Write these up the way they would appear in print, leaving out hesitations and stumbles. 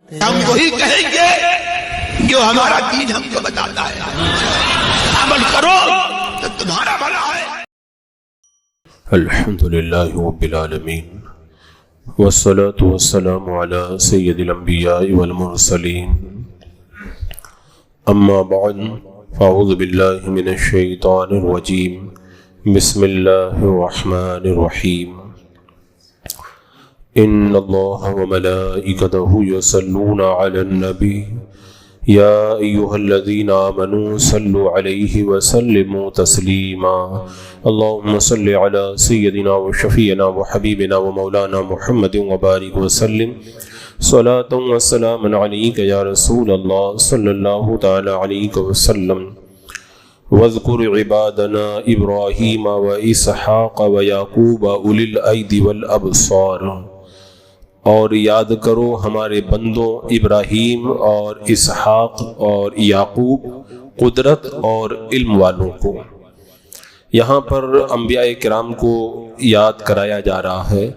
ہم وہی کہیں گے جو ہمارا دین ہم کو بتاتا ہے، عمل کرو تو تمہارا بھلا ہے۔ الحمدللہ رب العالمین والصلاة والسلام علی سید الانبیاء والمرسلین، اما بعد فاعوذ باللہ من الشیطان الرجیم، بسم اللہ الرحمن الرحیم۔ ان اللہ وملائکتہ یصلون علی النبی یا ایہا الذین آمنوا صلوا علیہ وسلموا تسلیما۔ اللہم صل علی سیدنا وشفیعنا وحبیبنا ومولانا محمد وبارک وسلم صلاۃ وسلام علیک یا رسول اللہ صلی اللہ تعالی علیہ وسلم۔ واذکر عبادنا ابراہیم واسحاق ویعقوب اولی الایدی والابصار، اور یاد کرو ہمارے بندوں ابراہیم اور اسحاق اور یعقوب، قدرت اور علم والوں کو۔ یہاں پر انبیاء کرام کو یاد کرایا جا رہا ہے۔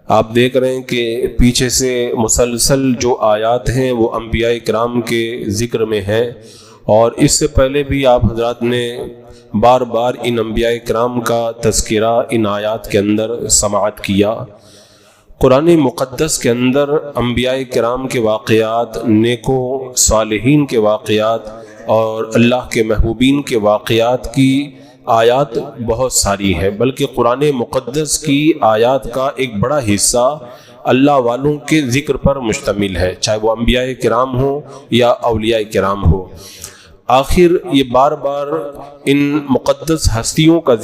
آپ دیکھ رہے ہیں کہ پیچھے سے مسلسل جو آیات ہیں وہ انبیاء کرام کے ذکر میں ہیں، اور اس سے پہلے بھی آپ حضرات نے بار بار ان انبیاء کرام کا تذکرہ ان آیات کے اندر سماعت کیا۔ قرآن مقدس کے اندر انبیاء کرام کے واقعات، نیکوں صالحین کے واقعات اور اللہ کے محبوبین کے واقعات کی آیات بہت ساری ہیں، بلکہ قرآن مقدس کی آیات کا ایک بڑا حصہ اللہ والوں کے ذکر پر مشتمل ہے، چاہے وہ انبیاء کرام ہوں یا اولیاء کرام ہوں۔ آخر یہ بار بار ان مقدس ہستیوں کا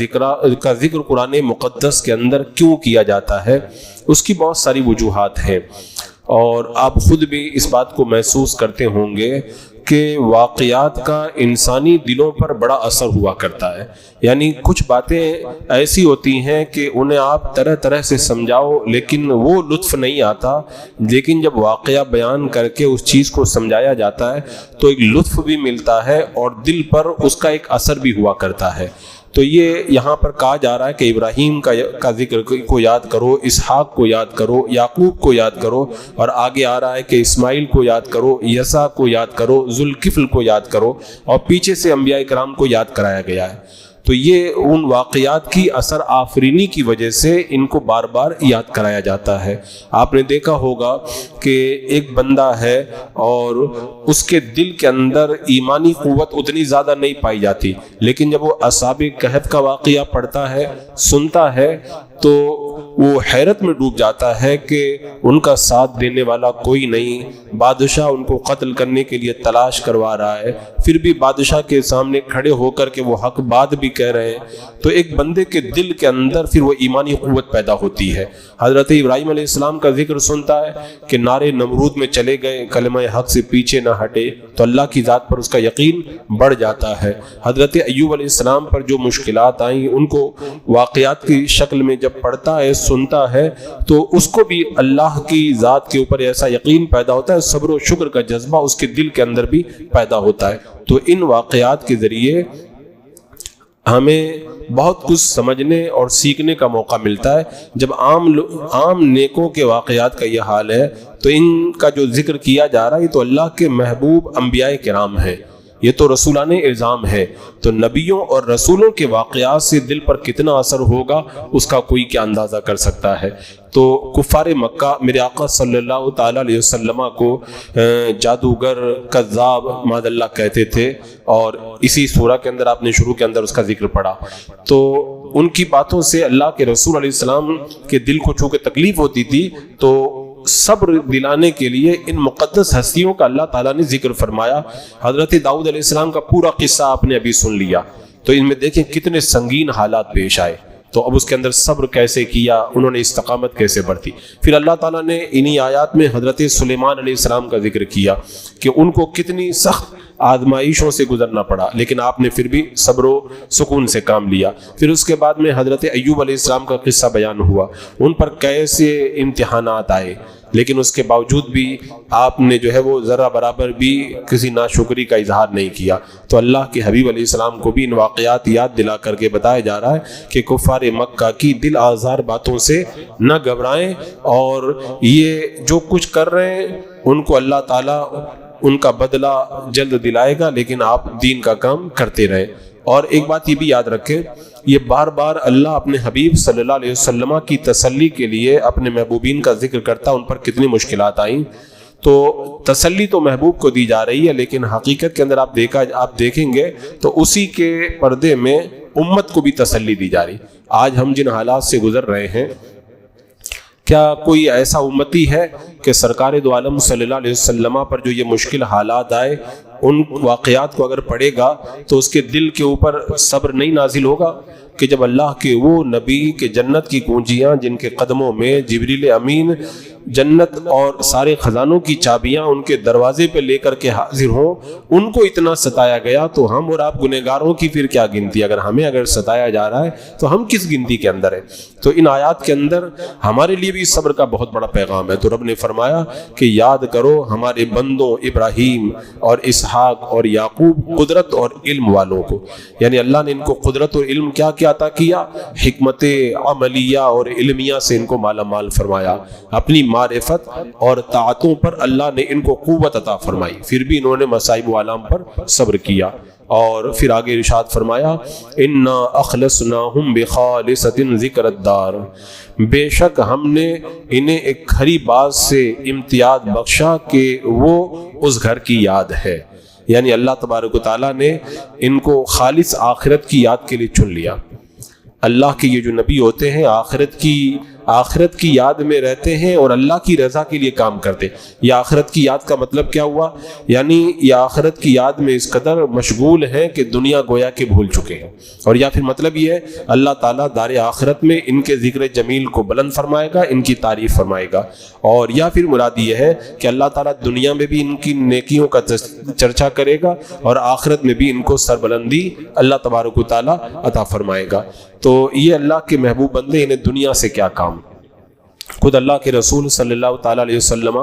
ذکر قرآن مقدس کے اندر کیوں کیا جاتا ہے، اس کی بہت ساری وجوہات ہیں، اور آپ خود بھی اس بات کو محسوس کرتے ہوں گے کہ واقعات کا انسانی دلوں پر بڑا اثر ہوا کرتا ہے۔ یعنی کچھ باتیں ایسی ہوتی ہیں کہ انہیں آپ طرح طرح سے سمجھاؤ لیکن وہ لطف نہیں آتا، لیکن جب واقعہ بیان کر کے اس چیز کو سمجھایا جاتا ہے تو ایک لطف بھی ملتا ہے اور دل پر اس کا ایک اثر بھی ہوا کرتا ہے۔ تو یہ یہاں پر کہا جا رہا ہے کہ ابراہیم کا ذکر کو یاد کرو، اسحاق کو یاد کرو، یعقوب کو یاد کرو، اور آگے آ رہا ہے کہ اسماعیل کو یاد کرو، یسع کو یاد کرو، ذوالکفل کو یاد کرو، اور پیچھے سے انبیاء کرام کو یاد کرایا گیا ہے۔ تو یہ ان واقعات کی اثر آفرینی کی وجہ سے ان کو بار بار یاد کرایا جاتا ہے۔ آپ نے دیکھا ہوگا کہ ایک بندہ ہے اور اس کے دل کے اندر ایمانی قوت اتنی زیادہ نہیں پائی جاتی، لیکن جب وہ اصحاب کہف کا واقعہ پڑھتا ہے، سنتا ہے، تو وہ حیرت میں ڈوب جاتا ہے کہ ان کا ساتھ دینے والا کوئی نہیں، بادشاہ ان کو قتل کرنے کے لیے تلاش کروا رہا ہے، پھر بھی بادشاہ کے سامنے کھڑے ہو کر کے وہ حق بات بھی کہہ رہے ہیں۔ تو ایک بندے کے دل کے اندر پھر وہ ایمانی قوت پیدا ہوتی ہے۔ حضرت ابراہیم علیہ السلام کا ذکر سنتا ہے کہ نارے نمرود میں چلے گئے، کلمہ حق سے پیچھے نہ ہٹے، تو اللہ کی ذات پر اس کا یقین بڑھ جاتا ہے۔ حضرت ایوب علیہ السلام پر جو مشکلات آئیں ان کو واقعات کی شکل میں جب پڑھتا ہے، سنتا ہے، تو اس کو بھی اللہ کی ذات کے اوپر ایسا یقین پیدا ہوتا ہے، صبر و شکر کا جذبہ اس کے دل کے اندر بھی پیدا ہوتا ہے۔ تو ان واقعات کے ذریعے ہمیں بہت کچھ سمجھنے اور سیکھنے کا موقع ملتا ہے۔ جب عام نیکوں کے واقعات کا یہ حال ہے تو ان کا جو ذکر کیا جا رہا ہے یہ تو اللہ کے محبوب انبیاء کرام ہیں، یہ تو رسولان اعظام ہے، تو نبیوں اور رسولوں کے واقعات سے دل پر کتنا اثر ہوگا اس کا کوئی کیا اندازہ کر سکتا ہے۔ تو کفار مکہ میرے آقا صلی اللہ تعالی علیہ وسلم کو جادوگر، کذاب معاذ اللہ کہتے تھے، اور اسی سورہ کے اندر آپ نے شروع کے اندر اس کا ذکر پڑھا۔ تو ان کی باتوں سے اللہ کے رسول علیہ السلام کے دل کو چونکہ تکلیف ہوتی تھی، تو صبر دلانے کے لیے ان مقدس ہستیوں کا اللہ تعالیٰ نے ذکر فرمایا۔ حضرت داؤد علیہ السلام کا پورا قصہ آپ نے ابھی سن لیا، تو ان میں دیکھیں کتنے سنگین حالات پیش آئے، تو اب اس کے اندر صبر کیسے کیا، انہوں نے استقامت کیسے برتی۔ پھر اللہ تعالیٰ نے انہی آیات میں حضرت سلیمان علیہ السلام کا ذکر کیا کہ ان کو کتنی سخت آزمائشوں سے گزرنا پڑا، لیکن آپ نے پھر بھی صبر و سکون سے کام لیا۔ پھر اس کے بعد میں حضرت ایوب علیہ السلام کا قصہ بیان ہوا، ان پر کیسے امتحانات آئے، لیکن اس کے باوجود بھی آپ نے جو ہے وہ ذرہ برابر بھی کسی ناشکری کا اظہار نہیں کیا۔ تو اللہ کے حبیب علیہ السلام کو بھی ان واقعات یاد دلا کر کے بتایا جا رہا ہے کہ کفار مکہ کی دل آزار باتوں سے نہ گھبرائیں، اور یہ جو کچھ کر رہے ہیں ان کو اللہ تعالیٰ ان کا بدلہ جلد دلائے گا، لیکن آپ دین کا کام کرتے رہیں۔ اور ایک بات یہ بھی یاد رکھیں، یہ بار بار اللہ اپنے حبیب صلی اللہ علیہ وسلم کی تسلی کے لیے اپنے محبوبین کا ذکر کرتا، ان پر کتنی مشکلات آئیں، تو تسلی تو محبوب کو دی جا رہی ہے، لیکن حقیقت کے اندر آپ دیکھیں گے تو اسی کے پردے میں امت کو بھی تسلی دی جا رہی۔ آج ہم جن حالات سے گزر رہے ہیں، کیا کوئی ایسا امتی ہے کہ سرکار دو عالم صلی اللہ علیہ وسلم پر جو یہ مشکل حالات آئے، ان واقعات کو اگر پڑھے گا تو اس کے دل کے اوپر صبر نہیں نازل ہوگا کہ جب اللہ کے وہ نبی کے جنت کی کنجیاں جن کے قدموں میں جبریل امین جنت اور سارے خزانوں کی چابیاں ان کے دروازے پہ لے کر کے حاضر ہوں، ان کو اتنا ستایا گیا، تو ہم اور آپ گنہگاروں کی پھر کیا گنتی؟ اگر ستایا جا رہا ہے تو ہم کس گنتی کے اندر ہیں؟ تو ان آیات کے اندر ہمارے لیے بھی صبر کا بہت بڑا پیغام ہے۔ تو رب نے فرمایا کہ یاد کرو ہمارے بندوں ابراہیم اور اسحاق اور یعقوب قدرت اور علم والوں کو، یعنی اللہ نے ان کو قدرت اور علم کیا عطا کیا؟ حکمت عملیہ اور علمیہ سے ان کو مالا مال فرمایا، اپنی معرفت اور طاعتوں پر اللہ نے ان کو قوت عطا فرمائی، پھر بھی انہوں نے مصائب و آلام پر صبر کیا۔ اور پھر آگے ارشاد فرمایا انا اخلصناہم بخالصۃ ذکر الدار، بے شک ہم نے انہیں ایک کھری بات سے امتیاز بخشا کہ وہ اس گھر کی یاد ہے، یعنی اللہ تبارک و تعالیٰ نے ان کو خالص آخرت کی یاد کے لیے چن لیا۔ اللہ کے یہ جو نبی ہوتے ہیں آخرت کی یاد میں رہتے ہیں اور اللہ کی رضا کے لیے کام کرتے۔ یہ آخرت کی یاد کا مطلب کیا ہوا؟ یعنی یہ آخرت کی یاد میں اس قدر مشغول ہیں کہ دنیا گویا کے بھول چکے ہیں، اور یا پھر مطلب یہ ہے اللہ تعالیٰ دار آخرت میں ان کے ذکر جمیل کو بلند فرمائے گا، ان کی تعریف فرمائے گا، اور یا پھر مراد یہ ہے کہ اللہ تعالیٰ دنیا میں بھی ان کی نیکیوں کا چرچا کرے گا اور آخرت میں بھی ان کو سربلندی اللہ تبارک و تعالیٰ عطا فرمائے گا۔ تو یہ اللہ کے محبوب بندے، انہیں دنیا سے کیا کام؟ خود اللہ کے رسول صلی اللہ تعالیٰ علیہ وسلم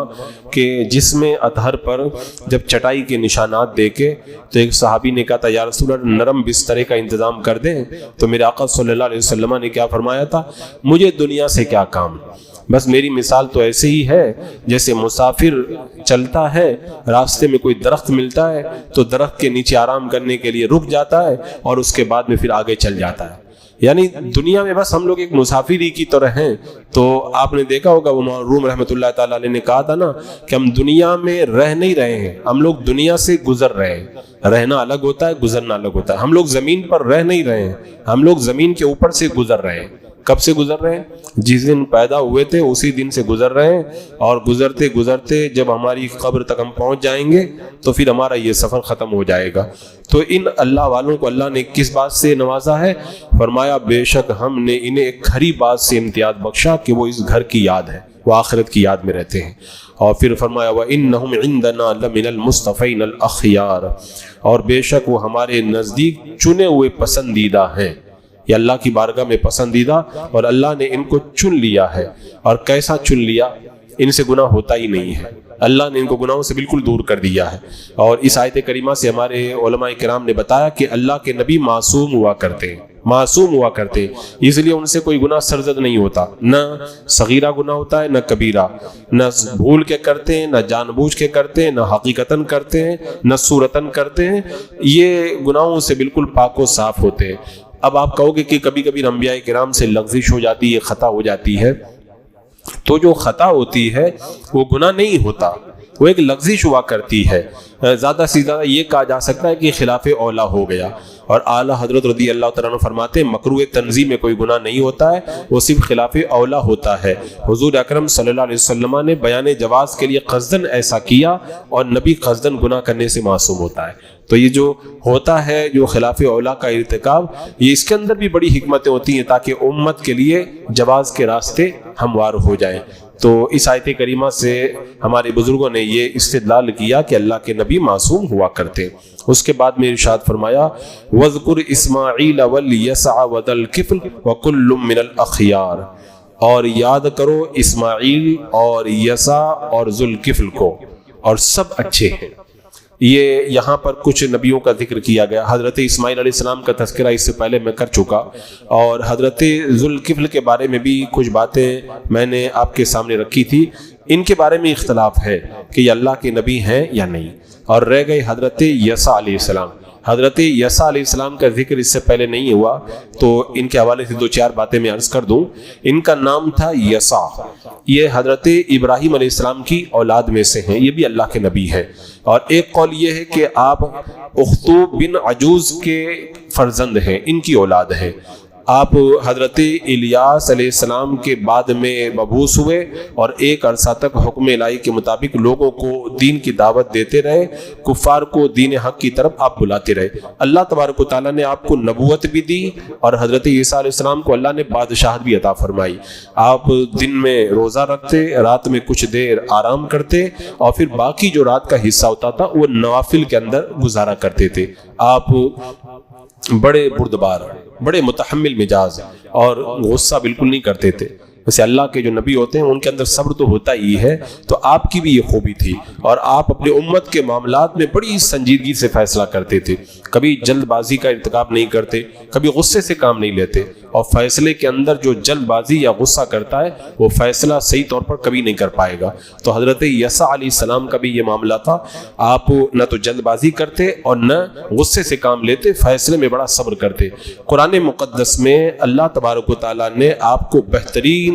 کے جسم اطہر پر جب چٹائی کے نشانات دیکھے تو ایک صحابی نے کہا تھا یا رسول اللہ نرم بسترے کا انتظام کر دیں، تو میرے آقا صلی اللہ علیہ وسلم نے کیا فرمایا تھا؟ مجھے دنیا سے کیا کام، بس میری مثال تو ایسے ہی ہے جیسے مسافر چلتا ہے، راستے میں کوئی درخت ملتا ہے تو درخت کے نیچے آرام کرنے کے لیے رک جاتا ہے اور اس کے بعد میں پھر آگے چل جاتا ہے۔ یعنی دنیا میں بس ہم لوگ ایک مسافری کی طرح ہیں۔ تو آپ نے دیکھا ہوگا وہ روم رحمۃ اللہ تعالیٰ علیہ نے کہا تھا نا کہ ہم دنیا میں رہ نہیں رہے ہیں، ہم لوگ دنیا سے گزر رہے ہیں۔ رہنا الگ ہوتا ہے، گزرنا الگ ہوتا ہے۔ ہم لوگ زمین پر رہ نہیں رہے ہیں، ہم لوگ زمین کے اوپر سے گزر رہے ہیں۔ کب سے گزر رہے ہیں؟ جس دن پیدا ہوئے تھے اسی دن سے گزر رہے ہیں، اور گزرتے گزرتے جب ہماری قبر تک ہم پہنچ جائیں گے تو پھر ہمارا یہ سفر ختم ہو جائے گا۔ تو ان اللہ والوں کو اللہ نے کس بات سے نوازا ہے؟ فرمایا بے شک ہم نے انہیں ایک کھری بات سے امتیاز بخشا کہ وہ اس گھر کی یاد ہے، وہ آخرت کی یاد میں رہتے ہیں۔ اور پھر فرمایا وَإِنَّهُمْ عِنْدَنَا لَمِنَ الْمُصْطَفَيْنَ الْأَخْيَارِ، اور بے شک وہ ہمارے نزدیک چنے ہوئے پسندیدہ ہیں، یہ اللہ کی بارگاہ میں پسندیدہ، اور اللہ نے ان کو چن لیا ہے۔ اور کیسا چن لیا؟ ان سے گناہ ہوتا ہی نہیں ہے، اللہ نے ان کو گناہوں سے بالکل دور کر دیا ہے۔ اور اس آیت کریمہ سے ہمارے علماء کرام نے بتایا کہ اللہ کے نبی معصوم ہوا کرتے ہیں، معصوم ہوا کرتے ہیں، اس لیے ان سے کوئی گناہ سرزد نہیں ہوتا، نہ صغیرہ گناہ ہوتا ہے نہ کبیرہ، نہ بھول کے کرتے ہیں، نہ جان بوجھ کے کرتے ہیں، نہ حقیقتاً کرتے ہیں، نہ صورتاً کرتے ہیں، یہ گناہوں سے بالکل پاک و صاف ہوتے ہیں۔ اب آپ کہو گے کہ کبھی کبھی انبیاء کرام سے لغزش ہو جاتی ہے، خطا ہو جاتی ہے، تو جو خطا ہوتی ہے وہ گناہ نہیں ہوتا، وہ ایک لغزش ہوا کرتی ہے۔ زیادہ سے زیادہ یہ کہا جا سکتا ہے کہ خلاف اولا ہو گیا۔ اور اعلیٰ حضرت رضی اللہ تعالیٰ عنہ فرماتے ہیں مکروہ تنزیہ میں کوئی گناہ نہیں ہوتا ہے، وہ صرف خلاف اولا ہوتا ہے۔ حضور اکرم صلی اللہ علیہ وسلم نے بیان جواز کے لیے قصداً ایسا کیا، اور نبی قصداً گناہ کرنے سے معصوم ہوتا ہے۔ تو یہ جو ہوتا ہے جو خلاف اولا کا ارتکاب، یہ اس کے اندر بھی بڑی حکمتیں ہوتی ہیں تاکہ امت کے لیے جواز کے راستے ہموار ہو جائیں۔ تو اس آیت کریمہ سے ہمارے بزرگوں نے یہ استدلال کیا کہ اللہ کے نبی معصوم ہوا کرتے۔ اس کے بعد میں ارشاد فرمایا وَذْكُرْ إِسْمَاعِيلَ وَالْيَسَعَ وَذَا الْكِفْلِ وَكُلٌّ مِّنَ الْأَخْيَارِ، اور یاد کرو اسماعیل اور یسع اور ذوالکفل کو، اور سب اچھے ہیں۔ یہ یہاں پر کچھ نبیوں کا ذکر کیا گیا۔ حضرت اسماعیل علیہ السلام کا تذکرہ اس سے پہلے میں کر چکا، اور حضرت ذوالکفل کے بارے میں بھی کچھ باتیں میں نے آپ کے سامنے رکھی تھی ان کے بارے میں اختلاف ہے کہ یہ اللہ کے نبی ہیں یا نہیں. اور رہ گئے حضرت یسع علیہ السلام. حضرت یسع علیہ السلام کا ذکر اس سے پہلے نہیں ہوا تو ان کے حوالے سے 2-4 باتیں میں عرض کر دوں. ان کا نام تھا یسع. یہ حضرت ابراہیم علیہ السلام کی اولاد میں سے ہیں. یہ بھی اللہ کے نبی ہیں. اور ایک قول یہ ہے کہ آپ اختوب بن عجوز کے فرزند ہیں, ان کی اولاد ہیں. آپ حضرت الیاس علیہ السلام کے بعد میں مبعوث ہوئے اور ایک عرصہ تک حکم الہی کے مطابق لوگوں کو دین کی دعوت دیتے رہے, کفار کو دین حق کی طرف آپ بلاتے رہے. اللہ تبارک و تعالیٰ نے آپ کو نبوت بھی دی اور حضرت عیسیٰ علیہ السلام کو اللہ نے بادشاہت بھی عطا فرمائی. آپ دن میں روزہ رکھتے, رات میں کچھ دیر آرام کرتے اور پھر باقی جو رات کا حصہ ہوتا تھا وہ نوافل کے اندر گزارا کرتے تھے. آپ بڑے بردبار, بڑے متحمل مزاج اور غصہ بالکل نہیں کرتے تھے. ویسے اللہ کے جو نبی ہوتے ہیں ان کے اندر صبر تو ہوتا ہی ہے, تو آپ کی بھی یہ خوبی تھی. اور آپ اپنے امت کے معاملات میں بڑی سنجیدگی سے فیصلہ کرتے تھے. کبھی جلد بازی کا ارتکاب نہیں کرتے, کبھی غصے سے کام نہیں لیتے. اور فیصلے کے اندر جو جلد بازی یا غصہ کرتا ہے وہ فیصلہ صحیح طور پر کبھی نہیں کر پائے گا. تو حضرت یسع علیہ السلام کا بھی یہ معاملہ تھا. آپ نہ تو جلد بازی کرتے اور نہ غصے سے کام لیتے, فیصلے میں بڑا صبر کرتے. قرآن مقدس میں اللہ تبارک و تعالیٰ نے آپ کو بہترین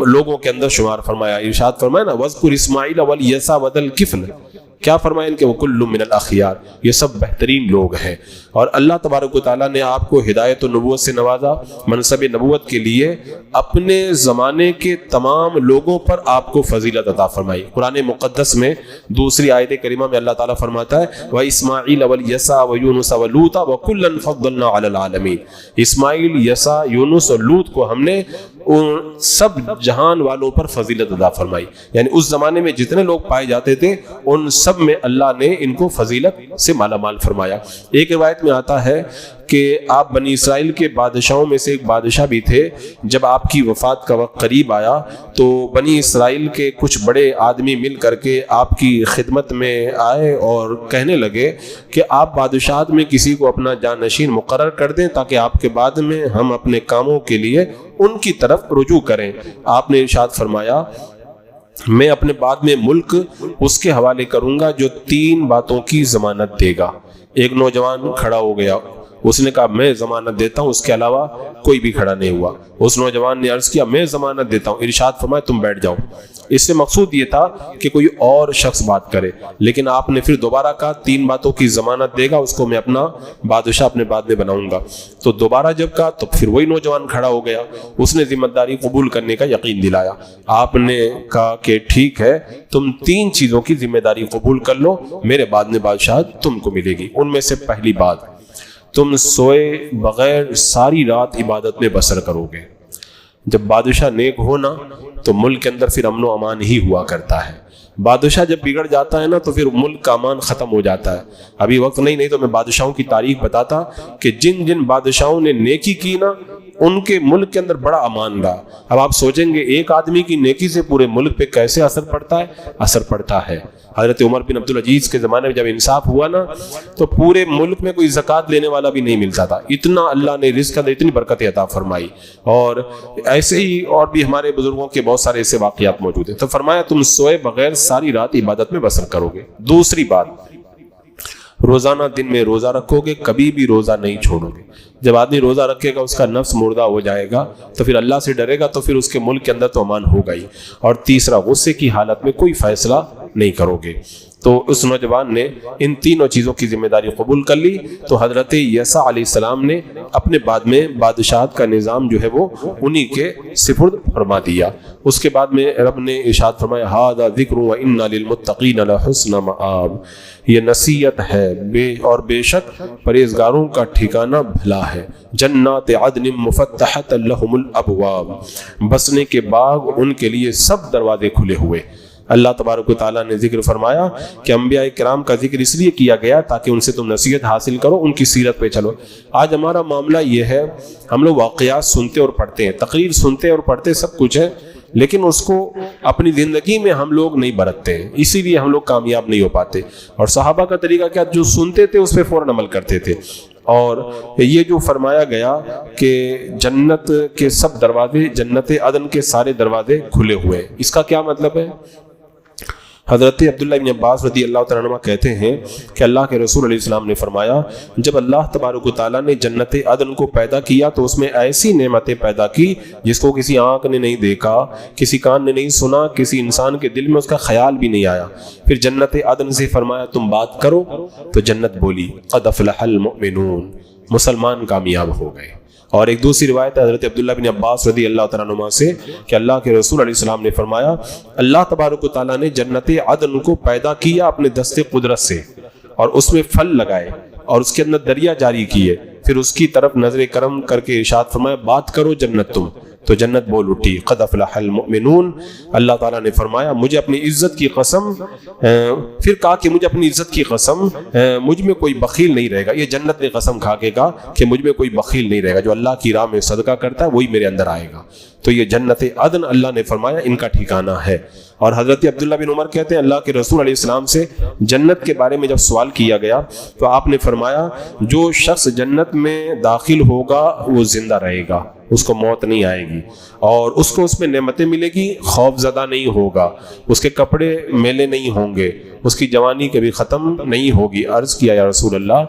لوگوں کے اندر شمار فرمایا. ارشاد فرمایا نا, وَاذْكُرْ إِسْمَاعِيلَ وَالْيَسَعَ وَذَا الْكِفْلِ. کیا فرمایا ان کے وَكُلٌّ مِّنَ الْأَخْيَارِ, یہ سب بہترین لوگ ہیں. اور اللہ تبارک و تعالیٰ نے آپ کو ہدایت و نبوت سے نوازا. منصب نبوت کے لیے اپنے زمانے کے تمام لوگوں پر آپ کو فضیلت عطا فرمائی. قرآن مقدس میں دوسری آیت کریمہ میں اللہ تعالیٰ فرماتا ہے وَإِسْمَاعِيلَ وَالْيَسَعَ وَيُونُسَ وَلُوطَ وَكُلًّا فَضَّلْنَا عَلَى الْعَالَمِينَ. اسماعیل, یسع, یونس اور لوط کو ہم نے ان سب جہان والوں پر فضیلت عطا فرمائی. یعنی اس زمانے میں جتنے لوگ پائے جاتے تھے ان سب میں اللہ نے ان کو فضیلت سے مالا مال فرمایا. ایک روایت میں آتا ہے کہ آپ بنی اسرائیل کے بادشاہوں میں سے ایک بادشاہ بھی تھے. جب آپ کی وفات کا وقت قریب آیا تو بنی اسرائیل کے کچھ بڑے آدمی مل کر کے آپ کی خدمت میں آئے اور کہنے لگے کہ آپ بادشاہت میں کسی کو اپنا جانشین مقرر کر دیں تاکہ آپ کے بعد میں ہم اپنے کاموں کے لیے ان کی طرف رجوع کریں. آپ نے ارشاد فرمایا میں اپنے بعد میں ملک اس کے حوالے کروں گا جو 3 باتوں کی ضمانت دے گا. ایک نوجوان کھڑا ہو گیا, اس نے کہا میں ضمانت دیتا ہوں, اس کے علاوہ کوئی بھی کھڑا نہیں ہوا. اس نوجوان نے عرض کیا میں ضمانت دیتا ہوں. ارشاد فرمایا تم بیٹھ جاؤ. اس سے مقصود یہ تھا کہ کوئی اور شخص بات کرے, لیکن آپ نے پھر دوبارہ کہا 3 باتوں کی ضمانت دے گا, اس کو میں اپنا بادشاہ اپنے بعد میں بناؤں گا. تو دوبارہ جب کہا تو پھر وہی نوجوان کھڑا ہو گیا, اس نے ذمہ داری قبول کرنے کا یقین دلایا. آپ نے کہا کہ ٹھیک ہے تم 3 چیزوں کی ذمہ داری قبول کر لو, میرے بعد میں بادشاہت تم کو ملے گی. ان میں سے پہلی بات, تم سوئے بغیر ساری رات عبادت میں بسر کرو گے. جب بادشاہ نیک ہونا تو ملک کے اندر پھر امن و امان ہی ہوا کرتا ہے. بادشاہ جب بگڑ جاتا ہے نا تو پھر ملک کا امان ختم ہو جاتا ہے. ابھی وقت نہیں تو میں بادشاہوں کی تاریخ بتاتا کہ جن جن بادشاہوں نے نیکی کی نا ان کے ملک کے اندر بڑا امان رہا. اب آپ سوچیں گے ایک آدمی کی نیکی سے پورے ملک پہ کیسے اثر پڑتا ہے؟ اثر پڑتا ہے. حضرت عمر بن عبدالعزیز کے زمانے میں جب انصاف ہوا نا تو پورے ملک میں کوئی زکوٰۃ لینے والا بھی نہیں ملتا تھا. اتنا اللہ نے رزق اندر اتنی برکت عطا فرمائی. اور ایسے ہی اور بھی ہمارے بزرگوں کے بہت سارے ایسے واقعات موجود ہیں. تو فرمایا تم سوئے بغیر ساری رات عبادت میں بسر کرو گے. دوسری بات, روزانہ دن میں روزہ رکھو گے, کبھی بھی روزہ نہیں چھوڑو گے. جب آدمی روزہ رکھے گا اس کا نفس مردہ ہو جائے گا تو پھر اللہ سے ڈرے گا تو پھر اس کے ملک کے اندر تو امان ہوگا ہی. اور تیسرا, غصے کی حالت میں کوئی فیصلہ نہیں کرو گے. تو اس نوجوان نے ان 3 چیزوں کی ذمہ داری قبول کر لی. تو حضرت یسع علیہ السلام نے اپنے بعد میں بادشاہت کا نظام جو ہے وہ انہی کے سپرد فرما دیا. اس کے بعد میں رب نے ارشاد فرمایا ھذا ذکر وان للمتقین لحسن مآب. یہ نصیحت ہے اور بے شک پرہیزگاروں کا ٹھکانہ بھلا ہے. جنات عدن مفتحۃ لہم الابواب, بسنے کے باغ ان کے لیے سب دروازے کھلے ہوئے. اللہ تبارک و تعالیٰ نے ذکر فرمایا کہ انبیاء کرام کا ذکر اس لیے کیا گیا تاکہ ان سے تم نصیحت حاصل کرو, ان کی سیرت پہ چلو. آج ہمارا معاملہ یہ ہے, ہم لوگ واقعات سنتے اور پڑھتے ہیں, تقریر سنتے اور پڑھتے سب کچھ ہے, لیکن اس کو اپنی زندگی میں ہم لوگ نہیں برتتے ہیں, اسی لیے ہم لوگ کامیاب نہیں ہو پاتے. اور صحابہ کا طریقہ کیا, جو سنتے تھے اس پہ فوراً عمل کرتے تھے. اور یہ جو فرمایا گیا کہ جنت کے سب دروازے، جنت عدن کے سارے دروازے کھلے ہوئے، اس کا کیا مطلب ہے؟ حضرت عبداللہ بن عباس رضی اللہ تعالیٰ عنہ کہتے ہیں کہ اللہ کے رسول علیہ السلام نے فرمایا جب اللہ تبارک و تعالیٰ نے جنت عدن کو پیدا کیا تو اس میں ایسی نعمتیں پیدا کی جس کو کسی آنکھ نے نہیں دیکھا، کسی کان نے نہیں سنا، کسی انسان کے دل میں اس کا خیال بھی نہیں آیا۔ پھر جنت عدن سے فرمایا تم بات کرو، تو جنت بولی قد افلح المؤمنون، مسلمان کامیاب ہو گئے۔ اور ایک دوسری روایت ہے حضرت عبداللہ بن عباس رضی اللہ تعالیٰ عنہ سے کہ اللہ کے رسول علیہ السلام نے فرمایا اللہ تبارک و تعالیٰ نے جنت عدن کو پیدا کیا اپنے دست قدرت سے، اور اس میں پھل لگائے اور اس کے اندر دریا جاری کیے، پھر اس کی طرف نظر کرم کر کے ارشاد فرمایا بات کرو جنت تم، تو جنت بول اٹھی قد افلح المؤمنون۔ اللہ تعالیٰ نے فرمایا مجھے اپنی عزت کی قسم، پھر کہا کہ مجھے اپنی عزت کی قسم مجھ میں کوئی بخیل نہیں رہے گا۔ یہ جنت نے قسم کھا کے کہا کہ مجھ میں کوئی بخیل نہیں رہے گا، جو اللہ کی راہ میں صدقہ کرتا ہے وہی میرے اندر آئے گا۔ تو یہ جنت عدن اللہ نے فرمایا ان کا ٹھکانہ ہے۔ اور حضرت عبداللہ بن عمر کہتے ہیں اللہ کے رسول علیہ السلام سے جنت کے بارے میں جب سوال کیا گیا تو آپ نے فرمایا جو شخص جنت میں داخل ہوگا وہ زندہ رہے گا، اس کو موت نہیں آئے گی، اور اس کو اس میں نعمتیں ملے گی، خوف زدہ نہیں ہوگا، اس کے کپڑے میلے نہیں ہوں گے، اس کی جوانی کبھی ختم نہیں ہوگی۔ عرض کیا یا رسول اللہ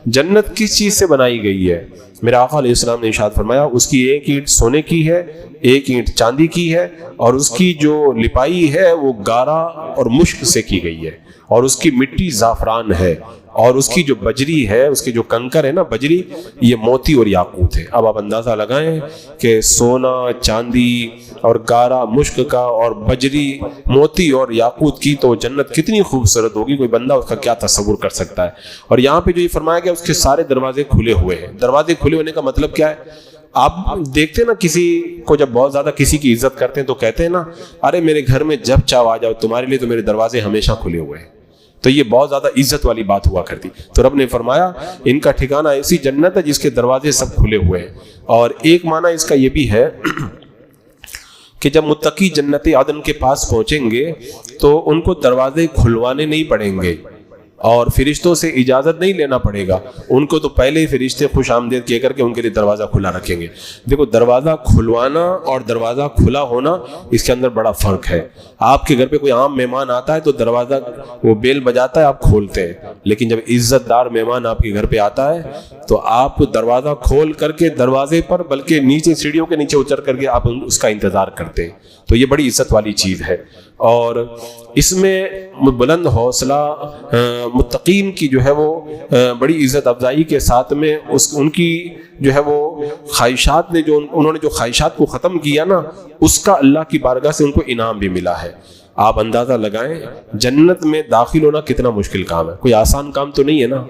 جنت کس چیز سے بنائی گئی ہے؟ میرے آقا علیہ السلام نے ارشاد فرمایا اس کی ایک اینٹ سونے کی ہے، ایک اینٹ چاندی کی ہے، اور اس کی جو لپائی ہے وہ گارا اور مشک سے کی گئی ہے، اور اس کی مٹی زعفران ہے، اور اس کی جو بجری ہے، اس کے جو کنکر ہے نا بجری، یہ موتی اور یاقوت ہے۔ اب آپ اندازہ لگائیں کہ سونا، چاندی اور گارا مشک کا اور بجری موتی اور یاقوت کی تو جنت کتنی خوبصورت ہوگی، کوئی بندہ اس کا کیا تصور کر سکتا ہے۔ اور یہاں پہ جو یہ فرمایا گیا اس کے سارے دروازے کھلے ہوئے ہیں۔ دروازے کھلے ہونے کا مطلب کیا ہے؟ آپ دیکھتے ہیں نا کسی کو جب بہت زیادہ کسی کی عزت کرتے ہیں تو کہتے ہیں نا ارے میرے گھر میں جب چاہو آ جاؤ، تمہارے لیے تو میرے دروازے ہمیشہ کھلے ہوئے ہیں۔ تو یہ بہت زیادہ عزت والی بات ہوا کرتی۔ تو رب نے فرمایا ان کا ٹھکانہ ایسی جنت ہے جس کے دروازے سب کھلے ہوئے ہیں۔ اور ایک معنی اس کا یہ بھی ہے کہ جب متقی جنت عدن کے پاس پہنچیں گے تو ان کو دروازے کھلوانے نہیں پڑیں گے اور فرشتوں سے اجازت نہیں لینا پڑے گا، ان کو تو پہلے ہی فرشتے خوش آمدید کہہ کر کے ان کے لیے دروازہ کھلا رکھیں گے۔ دیکھو دروازہ کھلوانا اور دروازہ کھلا ہونا اس کے اندر بڑا فرق ہے۔ آپ کے گھر پہ کوئی عام مہمان آتا ہے تو دروازہ وہ بیل بجاتا ہے، آپ کھولتے ہیں، لیکن جب عزت دار مہمان آپ کے گھر پہ آتا ہے تو آپ دروازہ کھول کر کے دروازے پر بلکہ نیچے سیڑھیوں کے نیچے اتر کر کے آپ اس کا انتظار کرتے ہیں۔ تو یہ بڑی عزت والی چیز ہے، اور اس میں بلند حوصلہ متقین کی جو ہے وہ بڑی عزت افزائی کے ساتھ میں ان کی جو ہے وہ خواہشات نے جو انہوں نے جو خواہشات کو ختم کیا نا، اس کا اللہ کی بارگاہ سے ان کو انعام بھی ملا ہے۔ آپ اندازہ لگائیں جنت میں داخل ہونا کتنا مشکل کام ہے، کوئی آسان کام تو نہیں ہے نا۔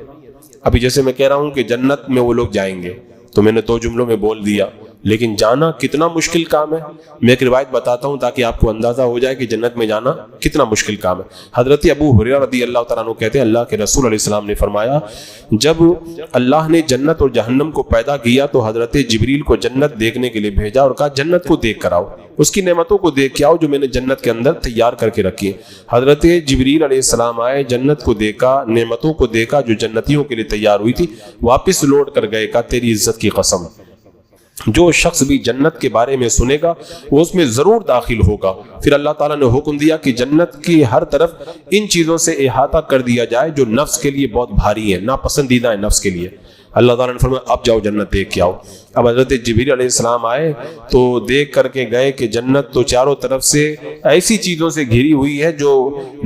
ابھی جیسے میں کہہ رہا ہوں کہ جنت میں وہ لوگ جائیں گے تو میں نے 2 جملوں میں بول دیا، لیکن جانا کتنا مشکل کام ہے۔ میں ایک روایت بتاتا ہوں تاکہ آپ کو اندازہ ہو جائے کہ جنت میں جانا کتنا مشکل کام ہے۔ حضرت ابو ہریرہ رضی اللہ تعالیٰ عنہ کہتے ہیں اللہ کے رسول علیہ السلام نے فرمایا جب اللہ نے جنت اور جہنم کو پیدا کیا تو حضرت جبریل کو جنت دیکھنے کے لیے بھیجا اور کہا جنت کو دیکھ کر آؤ، اس کی نعمتوں کو دیکھ کے آؤ جو میں نے جنت کے اندر تیار کر کے رکھی ہے۔ حضرت جبریل علیہ السلام آئے، جنت کو دیکھا، نعمتوں کو دیکھا جو جنتیوں کے لیے تیار ہوئی تھی، واپس لوٹ کر گئے، کہا تیری عزت کی قسم جو شخص بھی جنت کے بارے میں سنے گا وہ اس میں ضرور داخل ہوگا۔ پھر اللہ تعالیٰ نے حکم دیا کہ جنت کی ہر طرف ان چیزوں سے احاطہ کر دیا جائے جو نفس کے لیے بہت بھاری ہیں، ناپسندیدہ ہیں نفس کے لیے۔ اللہ تعالیٰ نے فرمایا اب جاؤ جنت دیکھ کے آؤ۔ اب حضرت جبریل علیہ السلام آئے تو دیکھ کر کے گئے کہ جنت تو چاروں طرف سے ایسی چیزوں سے گھری ہوئی ہے جو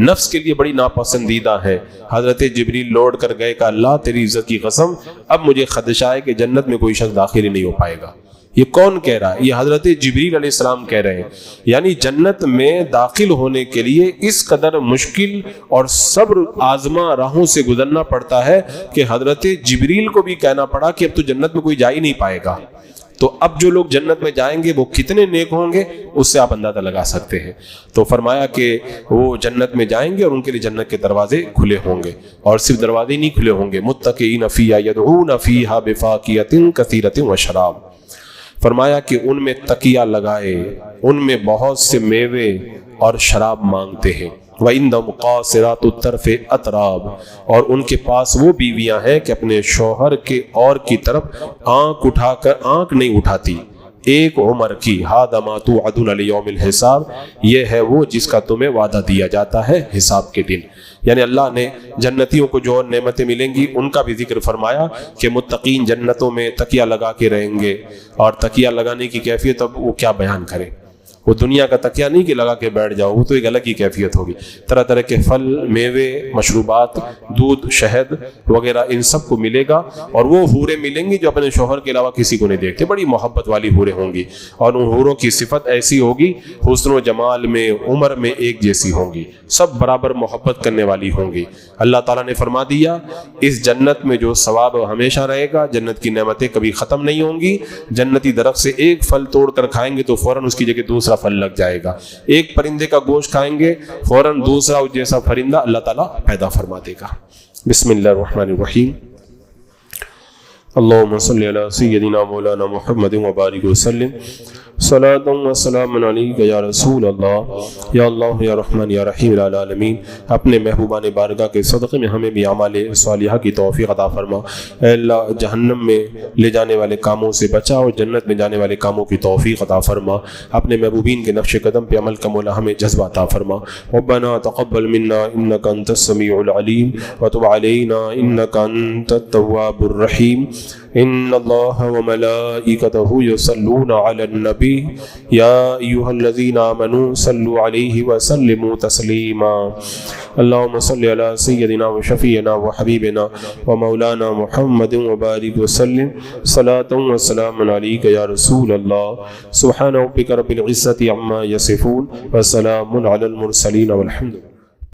نفس کے لیے بڑی ناپسندیدہ ہے۔ حضرت جبریل لوٹ کر گئے کہ اللہ تیری عزت کی قسم اب مجھے خدشہ ہے کہ جنت میں کوئی شخص داخل ہی نہیں ہو پائے گا۔ یہ کون کہہ رہا ہے؟ یہ حضرت جبریل علیہ السلام کہہ رہے ہیں۔ یعنی جنت میں داخل ہونے کے لیے اس قدر مشکل اور صبر آزما راہوں سے گزرنا پڑتا ہے کہ حضرت جبریل کو بھی کہنا پڑا کہ اب تو جنت میں کوئی جا ہی نہیں پائے گا۔ تو اب جو لوگ جنت میں جائیں گے وہ کتنے نیک ہوں گے اس سے آپ اندازہ لگا سکتے ہیں۔ تو فرمایا کہ وہ جنت میں جائیں گے اور ان کے لیے جنت کے دروازے کھلے ہوں گے، اور صرف دروازے نہیں کھلے ہوں گے، متکئین فیہا یدعون فیہا بفاکہۃ کثیرۃ وشراب۔ فرمایا کہ ان میں تکیہ لگائے، ان میں بہت سے میوے اور شراب مانگتے ہیں۔ وَإِنَّهُمْ قَاصِرَاتُ الطَّرْفِ أَتْرَابٌ، اور ان کے پاس وہ بیویاں ہیں کہ اپنے شوہر کے اور کی طرف آنکھ اٹھا کر آنکھ نہیں اٹھاتی، ایک عمر کی۔ ہذا ما توعدون لیوم الحساب، یہ ہے وہ جس کا تمہیں وعدہ دیا جاتا ہے حساب کے دن۔ یعنی اللہ نے جنتیوں کو جو نعمتیں ملیں گی ان کا بھی ذکر فرمایا کہ متقین جنتوں میں تکیہ لگا کے رہیں گے، اور تکیہ لگانے کی کیفیت اب وہ کیا بیان کریں۔ وہ دنیا کا تکیہ نہیں کہ لگا کے بیٹھ جاؤ، وہ تو ایک الگ ہی کیفیت ہوگی۔ طرح طرح کے پھل، میوے، مشروبات، دودھ، شہد وغیرہ ان سب کو ملے گا، اور وہ حوریں ملیں گی جو اپنے شوہر کے علاوہ کسی کو نہیں دیکھتے، بڑی محبت والی حوریں ہوں گی، اور ان حوروں کی صفت ایسی ہوگی، حسن و جمال میں، عمر میں ایک جیسی ہوں گی، سب برابر محبت کرنے والی ہوں گی۔ اللہ تعالیٰ نے فرما دیا اس جنت میں جو ثواب ہمیشہ رہے گا، جنت کی نعمتیں کبھی ختم نہیں ہوں گی۔ جنتی درخت سے ایک پھل توڑ کر کھائیں گے تو فوراً اس کی جگہ دوسرا پھل لگ جائے گا، ایک پرندے کا گوشت کھائیں گے فوراً دوسرا جیسا پرندہ اللہ تعالیٰ پیدا فرما دے گا۔ بسم اللہ الرحمن الرحیم۔ اللہم صلی علی سیدنا مولانا محمد وبارک وسلم، صلاۃ و سلام علیک یا رسول اللہ، یا اللہ یا رحمان یا رحیم العالمین۔ اپنے محبوبان بارگاہ کے صدقے میں ہمیں بھی اعمال صالحہ کی توفیق عطا فرما۔ اے اللہ، جہنم میں لے جانے والے کاموں سے بچا اور جنت میں جانے والے کاموں کی توفیق عطا فرما۔ اپنے محبوبین کے نقش قدم پہ عمل کا مولا ہمیں جذبہ عطا فرما۔ ربنا تقبل منا انک انت السمیع العلیم وتب علینا انک انت التواب الرحیم۔ ان اللہ وملائکتہ یصلون علی النبی یا ایھا الذین آمنوا صلوا علیہ وسلموا تسلیما۔ اللہم صل علی سیدنا وشفیعنا وحبیبنا ومولانا محمد وبارک وسلم، صلاۃ و سلام علیک یا رسول اللہ۔ سبحان ربک رب العزۃ عما یصفون وسلام علی المرسلین والحمد للہ۔